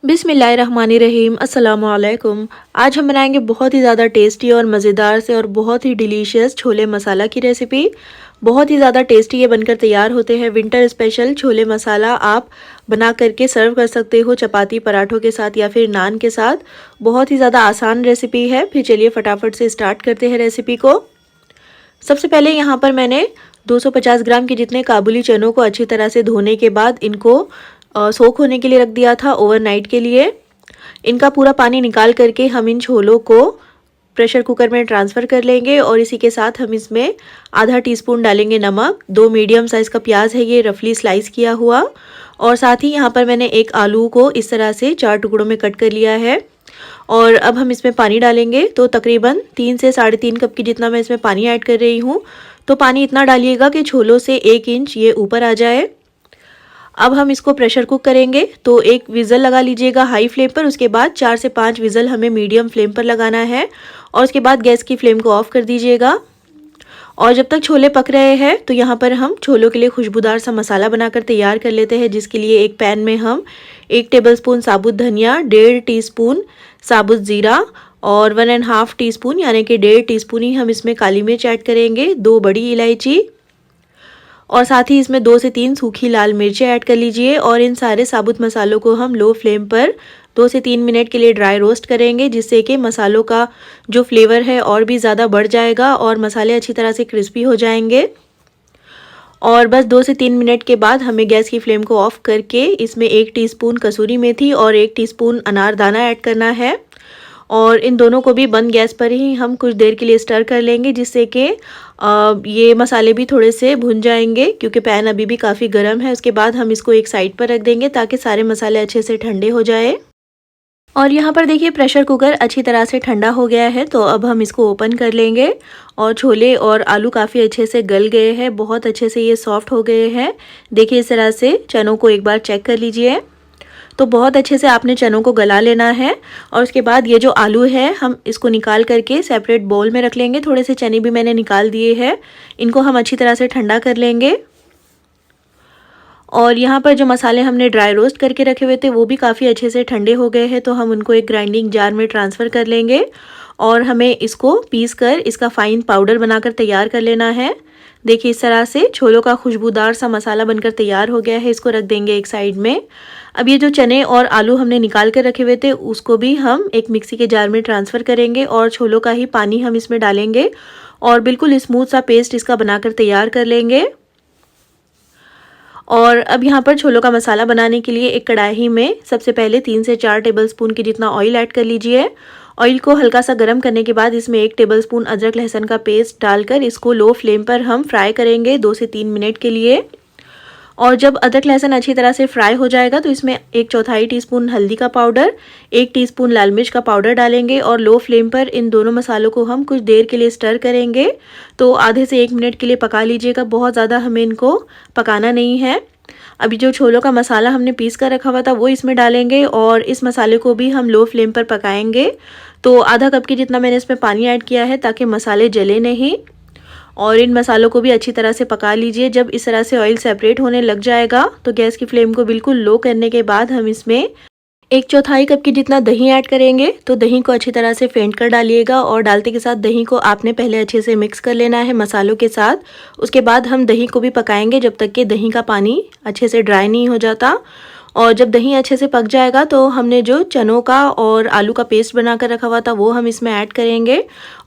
बिस्मिल्लाहिर्रहमानिर्रहीम अस्सलामुअलैकुम। आज हम बनाएंगे बहुत ही ज़्यादा टेस्टी और मज़ेदार से और बहुत ही डिलीशियस छोले मसाला की रेसिपी। बहुत ही ज़्यादा टेस्टी ये बनकर तैयार होते हैं। विंटर स्पेशल छोले मसाला आप बना करके सर्व कर सकते हो चपाती पराठों के साथ या फिर नान के साथ। बहुत ही ज़्यादा आसान रेसिपी है। फिर चलिए फटाफट से स्टार्ट करते हैं रेसिपी को। सबसे पहले यहाँ पर मैंने 250 ग्राम के जितने काबुली चनों को अच्छी तरह से धोने के बाद इनको सोक होने के लिए रख दिया था ओवरनाइट के लिए। इनका पूरा पानी निकाल करके हम इन छोलों को प्रेशर कुकर में ट्रांसफ़र कर लेंगे और इसी के साथ हम इसमें आधा टीस्पून डालेंगे नमक। 2 मीडियम साइज़ का प्याज है ये रफली स्लाइस किया हुआ, और साथ ही यहाँ पर मैंने एक आलू को इस तरह से 4 टुकड़ों में कट कर लिया है। और अब हम इसमें पानी डालेंगे, तो तकरीबन 3 से 3.5 कप की जितना मैं इसमें पानी ऐड कर रही हूँ। तो पानी इतना डालिएगा कि छोलों से 1 इंच ये ऊपर आ जाए। अब हम इसको प्रेशर कुक करेंगे, तो एक विज़ल लगा लीजिएगा हाई फ्लेम पर। उसके बाद 4 से 5 विज़ल हमें मीडियम फ्लेम पर लगाना है और उसके बाद गैस की फ्लेम को ऑफ कर दीजिएगा। और जब तक छोले पक रहे हैं तो यहाँ पर हम छोलों के लिए खुशबूदार सा मसाला बनाकर तैयार कर लेते हैं, जिसके लिए एक पैन में हम 1 टेबलस्पून साबुत धनिया, 1.5 टीस्पून साबुत ज़ीरा और 1.5 टीस्पून यानी कि 1.5 टीस्पून ही हम इसमें काली मिर्च ऐड करेंगे, 2 बड़ी इलायची और साथ ही इसमें 2 से 3 सूखी लाल मिर्चें ऐड कर लीजिए। और इन सारे साबुत मसालों को हम लो फ्लेम पर 2 से 3 मिनट के लिए ड्राई रोस्ट करेंगे, जिससे कि मसालों का जो फ्लेवर है और भी ज़्यादा बढ़ जाएगा और मसाले अच्छी तरह से क्रिस्पी हो जाएंगे। और बस 2 से 3 मिनट के बाद हमें गैस की फ्लेम को ऑफ करके इसमें 1 टीस्पून कसूरी मेथी और 1 टीस्पून अनारदाना ऐड करना है। और इन दोनों को भी बंद गैस पर ही हम कुछ देर के लिए स्टर कर लेंगे, जिससे कि ये मसाले भी थोड़े से भुन जाएंगे, क्योंकि पैन अभी भी काफ़ी गर्म है। उसके बाद हम इसको एक साइड पर रख देंगे ताकि सारे मसाले अच्छे से ठंडे हो जाए। और यहाँ पर देखिए प्रेशर कुकर अच्छी तरह से ठंडा हो गया है, तो अब हम इसको ओपन कर लेंगे। और छोले और आलू काफ़ी अच्छे से गल गए हैं, बहुत अच्छे से ये सॉफ्ट हो गए हैं। देखिए इस तरह से चनों को एक बार चेक कर लीजिए। तो बहुत अच्छे से आपने चनों को गला लेना है। और उसके बाद ये जो आलू है हम इसको निकाल करके सेपरेट बाउल में रख लेंगे। थोड़े से चने भी मैंने निकाल दिए हैं, इनको हम अच्छी तरह से ठंडा कर लेंगे। और यहाँ पर जो मसाले हमने ड्राई रोस्ट करके रखे हुए थे वो भी काफ़ी अच्छे से ठंडे हो गए हैं, तो हम उनको एक ग्राइंडिंग जार में ट्रांसफ़र कर लेंगे और हमें इसको पीस कर इसका फ़ाइन पाउडर बनाकर तैयार कर लेना है। देखिए इस तरह से छोलों का खुशबूदार सा मसाला बनकर तैयार हो गया है, इसको रख देंगे एक साइड में। अब ये जो चने और आलू हमने निकाल कर रखे हुए थे उसको भी हम एक मिक्सी के जार में ट्रांसफ़र करेंगे और छोलों का ही पानी हम इसमें डालेंगे और बिल्कुल स्मूथ सा पेस्ट इसका बनाकर तैयार कर लेंगे। और अब यहाँ पर छोलों का मसाला बनाने के लिए एक कढ़ाई में सबसे पहले 3 से 4 टेबलस्पून की जितना ऑयल ऐड कर लीजिए। ऑयल को हल्का सा गर्म करने के बाद इसमें 1 टेबलस्पून अदरक लहसुन का पेस्ट डालकर इसको लो फ्लेम पर हम फ्राई करेंगे 2 से 3 मिनट के लिए। और जब अदरक लहसुन अच्छी तरह से फ्राई हो जाएगा तो इसमें 1/4 टीस्पून हल्दी का पाउडर, 1 टीस्पून लाल मिर्च का पाउडर डालेंगे और लो फ्लेम पर इन दोनों मसालों को हम कुछ देर के लिए स्टर करेंगे। तो आधे से 1 मिनट के लिए पका लीजिएगा, बहुत ज़्यादा हमें इनको पकाना नहीं है। अभी जो छोलों का मसाला हमने पीस कर रखा हुआ था वो इसमें डालेंगे और इस मसाले को भी हम लो फ्लेम पर पकाएंगे। तो आधा कप की जितना मैंने इसमें पानी ऐड किया है ताकि मसाले जले नहीं। और इन मसालों को भी अच्छी तरह से पका लीजिए। जब इस तरह से ऑयल सेपरेट होने लग जाएगा तो गैस की फ्लेम को बिल्कुल लो करने के बाद हम इसमें 1/4 कप की जितना दही ऐड करेंगे। तो दही को अच्छी तरह से फेंट कर डालिएगा और डालते के साथ दही को आपने पहले अच्छे से मिक्स कर लेना है मसालों के साथ। उसके बाद हम दही को भी पकाएंगे जब तक कि दही का पानी अच्छे से ड्राई नहीं हो जाता। और जब दही अच्छे से पक जाएगा तो हमने जो चनों का और आलू का पेस्ट बनाकर रखा हुआ था वो हम इसमें ऐड करेंगे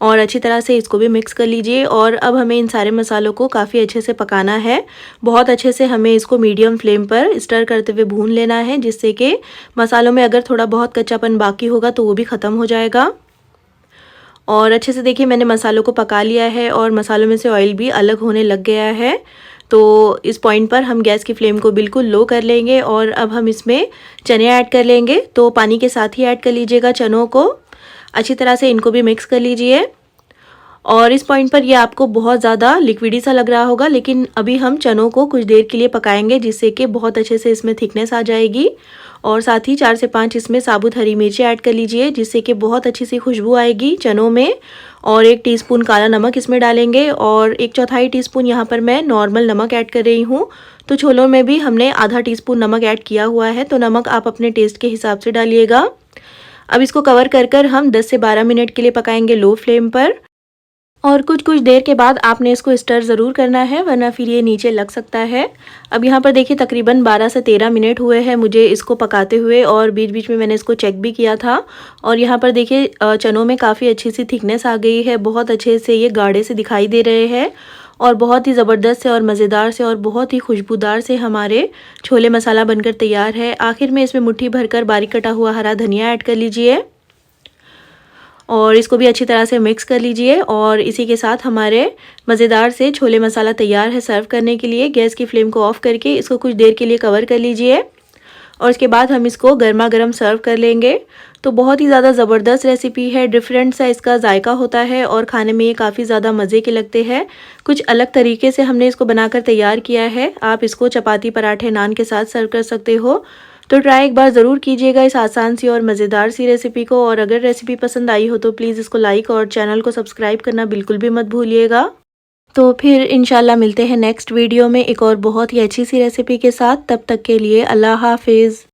और अच्छी तरह से इसको भी मिक्स कर लीजिए। और अब हमें इन सारे मसालों को काफ़ी अच्छे से पकाना है, बहुत अच्छे से हमें इसको मीडियम फ्लेम पर स्टर करते हुए भून लेना है, जिससे कि मसालों में अगर थोड़ा बहुत कच्चापन बाकी होगा तो वो भी ख़त्म हो जाएगा। और अच्छे से देखिए मैंने मसालों को पका लिया है और मसालों में से ऑयल भी अलग होने लग गया है। तो इस पॉइंट पर हम गैस की फ्लेम को बिल्कुल लो कर लेंगे और अब हम इसमें चने ऐड कर लेंगे। तो पानी के साथ ही ऐड कर लीजिएगा चनों को, अच्छी तरह से इनको भी मिक्स कर लीजिए। और इस पॉइंट पर ये आपको बहुत ज़्यादा लिक्विडी सा लग रहा होगा, लेकिन अभी हम चनों को कुछ देर के लिए पकाएंगे जिससे कि बहुत अच्छे से इसमें थिकनेस आ जाएगी। और साथ ही 4 से 5 इसमें साबुत हरी मिर्ची ऐड कर लीजिए, जिससे कि बहुत अच्छी सी खुशबू आएगी चनों में और 1 टीस्पून काला नमक इसमें डालेंगे और 1/4 टीस्पून यहाँ पर मैं नॉर्मल नमक ऐड कर रही हूँ। तो छोलों में भी हमने आधा टीस्पून नमक ऐड किया हुआ है, तो नमक आप अपने टेस्ट के हिसाब से डालिएगा। अब इसको कवर कर हम 10 से 12 मिनट के लिए पकाएंगे लो फ्लेम पर। और कुछ देर के बाद आपने इसको स्टर ज़रूर करना है, वरना फिर ये नीचे लग सकता है। अब यहाँ पर देखिए तकरीबन 12 से 13 मिनट हुए हैं मुझे इसको पकाते हुए, और बीच बीच में मैंने इसको चेक भी किया था। और यहाँ पर देखिए चनों में काफ़ी अच्छी सी थिकनेस आ गई है, बहुत अच्छे से ये गाढ़े से दिखाई दे रहे हैं और बहुत ही ज़बरदस्त से और मज़ेदार से और बहुत ही खुशबूदार से हमारे छोले मसाला बनकर तैयार है। आखिर में इसमें मुट्ठी भरकर बारीक कटा हुआ हरा धनिया ऐड कर लीजिए और इसको भी अच्छी तरह से मिक्स कर लीजिए। और इसी के साथ हमारे मज़ेदार से छोले मसाला तैयार है सर्व करने के लिए। गैस की फ्लेम को ऑफ़ करके इसको कुछ देर के लिए कवर कर लीजिए और उसके बाद हम इसको गर्मा गर्म सर्व कर लेंगे। तो बहुत ही ज़्यादा ज़बरदस्त रेसिपी है, डिफरेंट सा इसका जायका होता है और खाने में ये काफ़ी ज़्यादा मज़े के लगते हैं। कुछ अलग तरीके से हमने इसको बनाकर तैयार किया है। आप इसको चपाती, पराठे, नान के साथ सर्व कर सकते हो। तो ट्राई एक बार ज़रूर कीजिएगा इस आसान सी और मज़ेदार सी रेसिपी को। और अगर रेसिपी पसंद आई हो तो प्लीज़ इसको लाइक और चैनल को सब्सक्राइब करना बिल्कुल भी मत भूलिएगा। तो फिर इंशाल्लाह मिलते हैं नेक्स्ट वीडियो में एक और बहुत ही अच्छी सी रेसिपी के साथ। तब तक के लिए अल्लाह हाफिज़।